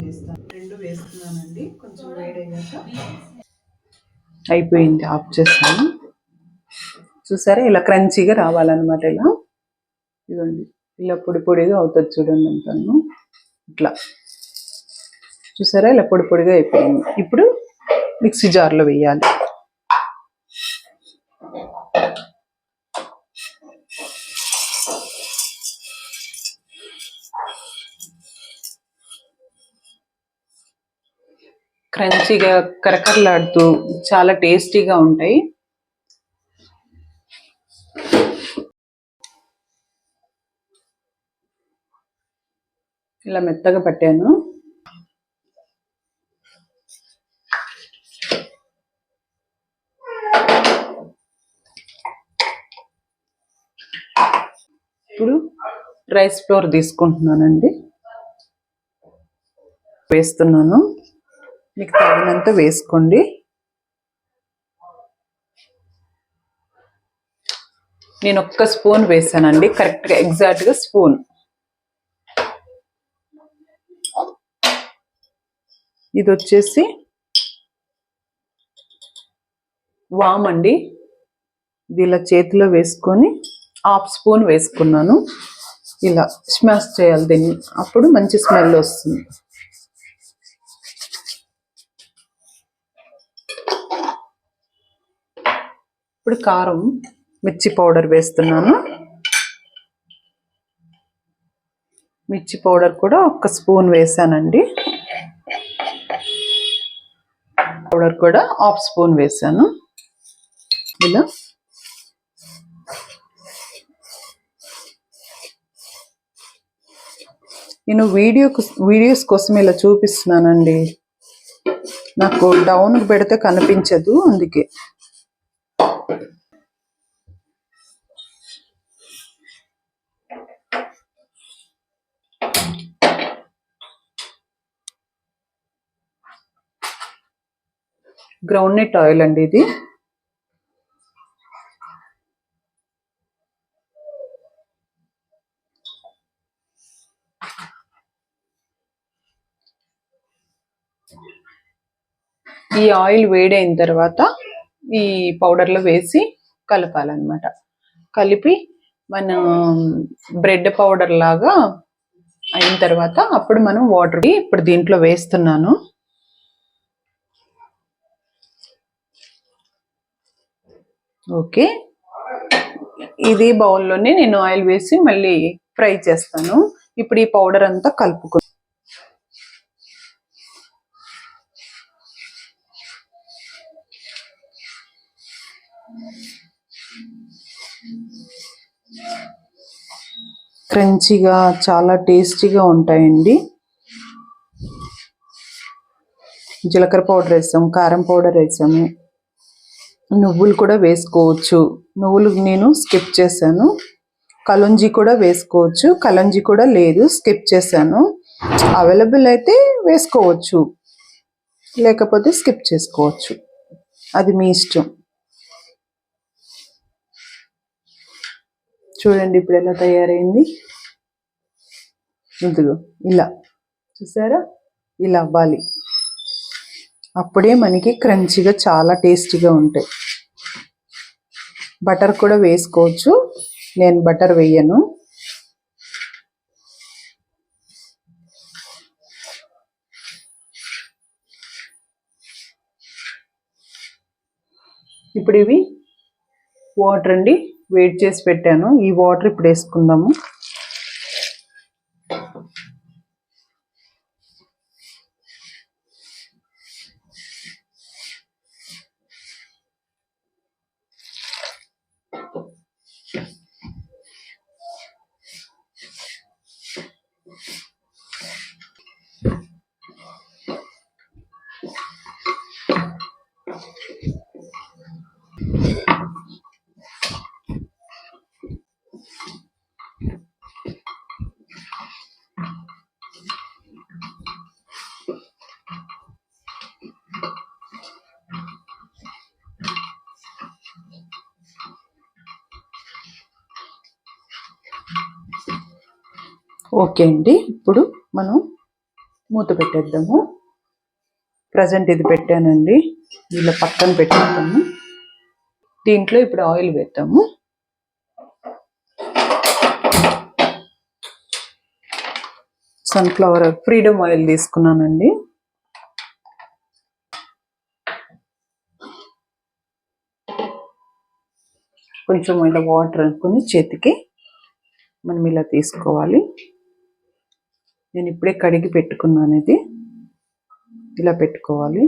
తీస్తాను. రెండు వేస్తున్నానండి. కొంచెం వేడయ్యాక అయిపోయింది, ఆఫ్ చేస్తాను. చూసారా ఇలా క్రంచీగా రావాలన్నమాట. ఇలా ఇదిగోండి, ఇలా పొడి పొడిగా అవుతుంది చూడండి అంతాను. ఇట్లా చూసారా, ఇలా పొడి పొడిగా అయిపోయింది. ఇప్పుడు మిక్సీ జార్లో వేయాలి. క్రంచీగా కరకరలాడుతూ చాలా టేస్టీగా ఉంటాయి. ఇలా మెత్తగా పట్టాను. ఇప్పుడు రైస్ ఫ్లోర్ తీసుకుంటున్నానండి. వేస్తున్నాను. మీకు తగినంత వేసుకోండి. నేను ఒక్క స్పూన్ వేసానండి, కరెక్ట్గా ఎగ్జాక్ట్గా స్పూన్. ఇది వచ్చేసి వామ్ అండి. ఇది ఇలా చేతిలో వేసుకొని హాఫ్ స్పూన్ వేసుకున్నాను. ఇలా స్మాష్ చేయాలి దీన్ని, అప్పుడు మంచి స్మెల్ వస్తుంది. ఇప్పుడు కారం, మిర్చి పౌడర్ వేస్తున్నాను. మిర్చి పౌడర్ కూడా ఒక స్పూన్ వేసానండి. పౌడర్ కూడా హాఫ్ స్పూన్ వేసాను. ఇలా నేను వీడియోస్ కోసం ఇలా చూపిస్తున్నానండి. నాకు డౌన్కి పెడితే కనిపించదు, అందుకే. గ్రౌండ్నట్ ఆయిల్ అండి ఇది. ఈ ఆయిల్ వేడైన తర్వాత ఈ పౌడర్లో వేసి కలపాలన్నమాట. కలిపి మనం బ్రెడ్ పౌడర్ లాగా అయిన తర్వాత అప్పుడు మనం వాటర్ ఇప్పుడు దీంట్లో వేస్తున్నాను. ఓకే, ఇది బౌల్లోనే నేను ఆయిల్ వేసి మళ్ళీ ఫ్రై చేస్తాను. ఇప్పుడు ఈ పౌడర్ అంతా కలుపుకు క్రంచీగా చాలా టేస్టీగా ఉంటాయండి. జీలకర్ర పౌడర్ వేసాము, కారం పౌడర్ వేసాము, నువ్వులు కూడా వేసుకోవచ్చు. నువ్వులు నేను స్కిప్ చేశాను. కలంజీ కూడా వేసుకోవచ్చు. కలంజీ కూడా లేదు, స్కిప్ చేశాను. అవైలబుల్ అయితే వేసుకోవచ్చు, లేకపోతే స్కిప్ చేసుకోవచ్చు, అది మీ ఇష్టం. చూడండి ఇప్పుడు ఎలా తయారైంది. ఇదిగో ఇలా చూసారా, ఇలా అవ్వాలి. అప్పుడే మనకి క్రంచీగా చాలా టేస్టీగా ఉంటాయి. బటర్ కూడా వేసుకోవచ్చు, నేను బటర్ వేయను. ఇప్పుడు ఇవి వాటర్ అండి, వేడి చేసి పెట్టాను. ఈ వాటర్ ఇప్పుడు వేసుకుందాము. ఓకే అండి, ఇప్పుడు మనం మూత పెట్టేద్దాము. ప్రజెంట్ ఇది పెట్టానండి, ఇలా పక్కన పెట్టేద్దాము. దీంట్లో ఇప్పుడు ఆయిల్ వేద్దాము. సన్ఫ్లవర్ ఫ్రీడమ్ ఆయిల్ తీసుకున్నానండి. కొంచెం ఇలా వాటర్ అనుకుని చేతికి మనం ఇలా తీసుకోవాలి. నేను ఇప్పుడే కడిగి పెట్టుకున్నాను, ఇది ఇలా పెట్టుకోవాలి.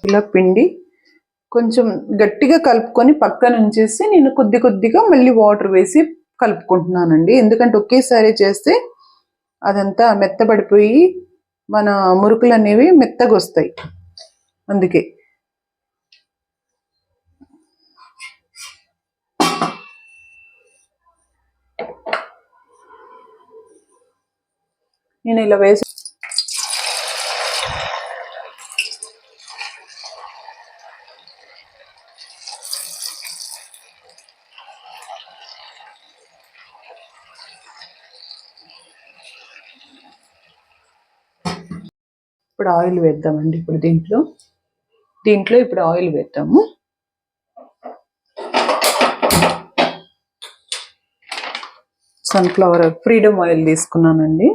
ఇలా పిండి కొంచెం గట్టిగా కలుపుకొని పక్కన ఉంచేసి నేను కొద్ది కొద్దిగా మళ్ళీ వాటర్ వేసి కలుపుకుంటున్నానండి. ఎందుకంటే ఒకేసారి చేస్తే అదంతా మెత్తబడిపోయి మన మురుకులు అనేవి మెత్తగా వస్తాయి, అందుకే. నేను ఇలా వేసి ఇప్పుడు ఆయిల్ వేద్దామండి. ఇప్పుడు దీంట్లో ఇప్పుడు ఆయిల్ వేద్దాము. సన్ఫ్లవర్ ఫ్రీడమ్ ఆయిల్ తీసుకున్నానండి.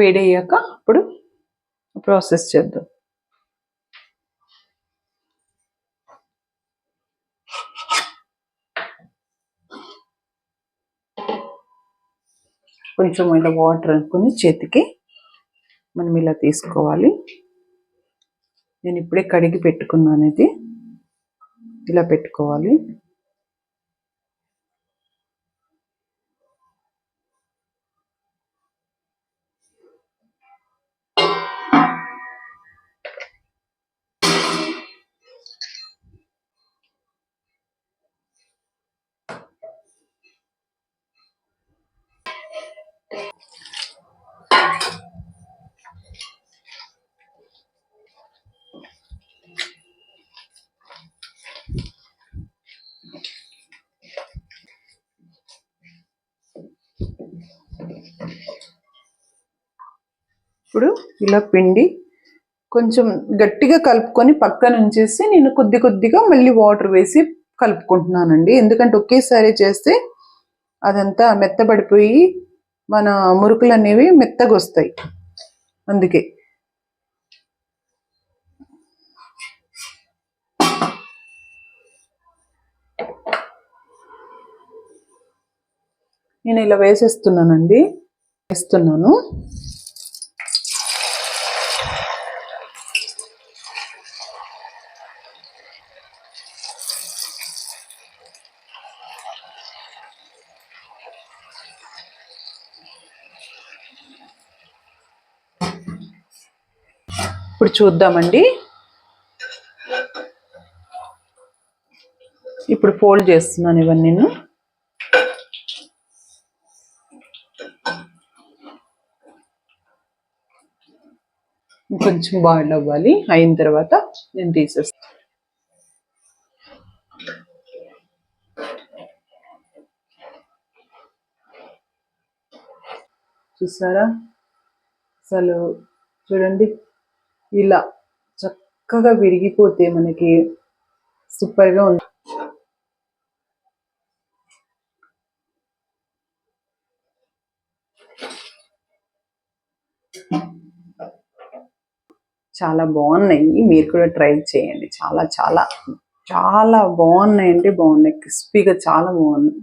వేడయ్యాక ఇప్పుడు ప్రాసెస్ చేద్దాం. కొంచెం ఇలా వాటర్ అనుకుని చేతికి మనం ఇలా తీసుకోవాలి. నేను ఇప్పుడే కడిగి పెట్టుకున్నాను, ఇది ఇలా పెట్టుకోవాలి. ఇప్పుడు ఇలా పిండి కొంచెం గట్టిగా కలుపుకొని పక్కన ఉంచేసి నేను కొద్ది కొద్దిగా మళ్ళీ వాటర్ వేసి కలుపుకుంటున్నానండి. ఎందుకంటే ఒకేసారి చేస్తే అదంతా మెత్తబడిపోయి మన మురుకులు అనేవి మెత్తగా వస్తాయి, అందుకే. నేను ఇలా వేస్తున్నాను. ఇప్పుడు చూద్దామండి. ఇప్పుడు ఫోల్డ్ చేస్తున్నాను ఇవన్నీ. కొంచెం బాయిల్ అవ్వాలి, అయిన తర్వాత నేను తీసేస్తాను. చూసారా, అసలు చూడండి, ఇలా చక్కగా విరిగిపోతే మనకి సూపర్గా ఉంది. చాలా బాగున్నాయి, మీరు కూడా ట్రై చేయండి. చాలా చాలా చాలా బాగున్నాయండి, బాగున్నాయి, క్రిస్పీగా చాలా బాగున్నాయి.